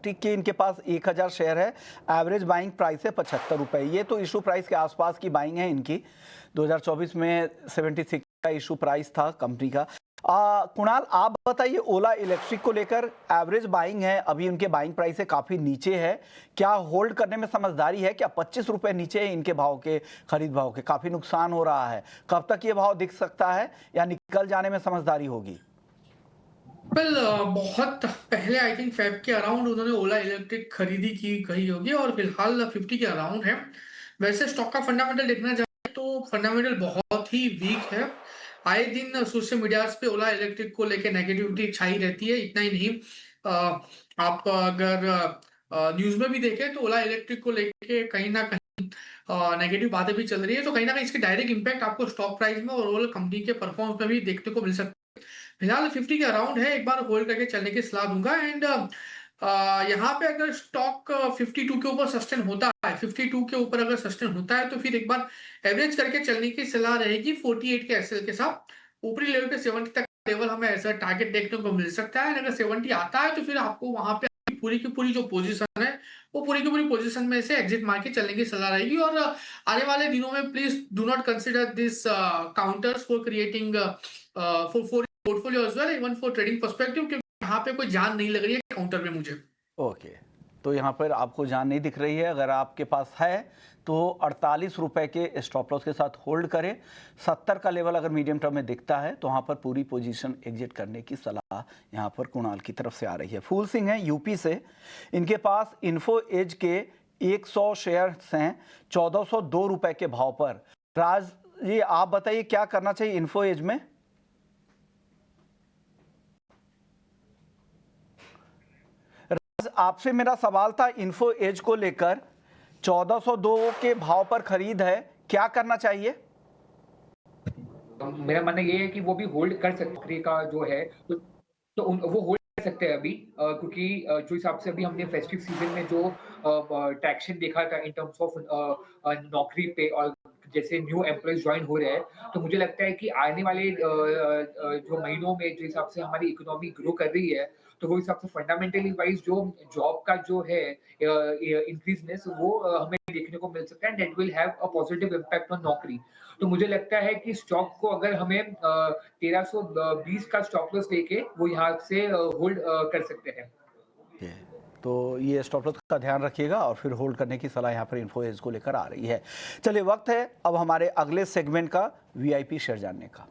के इनके पास 1000 शेयर है, एवरेज बाइंग प्राइस है 75 रुपए। ये तो इशू प्राइस के आसपास की बाइंग है इनकी। 2024 में 76 का इशू प्राइस था कंपनी का। कुणाल, आप बताइए, ओला इलेक्ट्रिक को लेकर एवरेज बाइंग है, अभी उनके बाइंग प्राइस से काफी नीचे है, क्या होल्ड करने में समझदारी है? क्या 25 रुपए नीचे है इनके भाव के, खरीद भाव के? काफी नुकसान हो रहा है, कब तक ये भाव दिख सकता है या निकल जाने में समझदारी होगी? वेल बहुत पहले आई थिंक फेब के अराउंड उन्होंने ओला इलेक्ट्रिक खरीदी की कही होगी और फिलहाल 50 के अराउंड है। वैसे स्टॉक का फंडामेंटल देखना चाहे तो फंडामेंटल बहुत ही वीक है। आए दिन सोशल मीडिया पे ओला इलेक्ट्रिक को लेके नेगेटिविटी छाई रहती है। इतना ही नहीं, आप अगर न्यूज में भी देखें तो ओला इलेक्ट्रिक को लेके कहीं ना कहीं नेगेटिव बातें भी चल रही है, तो कहीं ना कहीं इसके डायरेक्ट इंपैक्ट आपको स्टॉक प्राइस में और ओवरऑल कंपनी के परफॉर्मेंस में भी देखने को मिल सकता है। फिलहाल 50 के अराउंड है, एक बार होल्ड करके चलने की सलाह दूंगा। एंड यहाँ पे अगर स्टॉक 52 के ऊपर सस्टेन होता है, 52 के ऊपर अगर सस्टेन होता है, तो फिर एक बार एवरेज करके चलने की सलाह रहेगी 48 के एसएल के साथ। ऊपरी लेवल पे 70 तक लेवल हमें ऐसा टारगेट देखने को मिल सकता है। अगर 70 आता है तो फिर आपको वहां पे पूरी की पूरी जो पोजीशन है, वो पूरी की पूरी पोजीशन में से एग्जिट मार के चलने की सलाह रहेगी। और आने वाले दिनों में please do not consider this counters for creating for portfolio as well, even for trading perspective, क्योंकि यहाँ पे कोई जान नहीं लग रही है काउंटर में मुझे। ओके, तो यहाँ पर आपको जान नहीं दिख रही है। अगर आपके पास है तो 48 रुपए के स्टॉप लॉस के साथ होल्ड करें। 70 का लेवल अगर मीडियम टर्म में दिखता है तो वहाँ पर पूरी पोजीशन एग्जिट करने की सलाह यहाँ पर कुणाल की तरफ से आ रही है। फूल सिंह है यूपी से, इनके पास इन्फो एज के 100 शेयर्स हैं 1402 रुपए के भाव पर। राज जी, आप बताइए क्या करना चाहिए इन्फो एज में? आपसे मेरा सवाल था इन्फो एज को लेकर, 1402 के भाव पर खरीद है, क्या करना चाहिए? मेरा मानना ये है कि वो भी होल्ड कर सकते का जो है, वो होल्ड कर सकते हैं अभी, क्योंकि जो हिसाब से अभी हमने फेस्टिव सीजन में जो ट्रैक्शन देखा था इन टर्म्स ऑफ नौकरी पे, और जैसे न्यू एम्प्लॉयज ज्वाइन हो रहे हैं, तो मुझे लगता है कि आने वाले जो महीनों में जो हिसाब से हमारी इकोनॉमी ग्रो कर रही है, तो वो हिसाब से फंडामेंटली वाइज जो जॉब का जो है इंक्रीजनेस, वो हमें देखने को मिल सकता है, and that will have a positive impact on नौकरी। तो मुझे लगता है कि स्टॉक को अगर हमें 1320 का स्टॉप लॉस लेके वो यहाँ से होल्ड कर सकते हैं। तो ये स्टॉप लॉस का ध्यान रखिएगा और फिर होल्ड करने की सलाह यहाँ पर इन्फो एज को लेकर आ रही है। चलिए, वक्त है अब हमारे अगले सेगमेंट का, वीआईपी शेयर जानने का।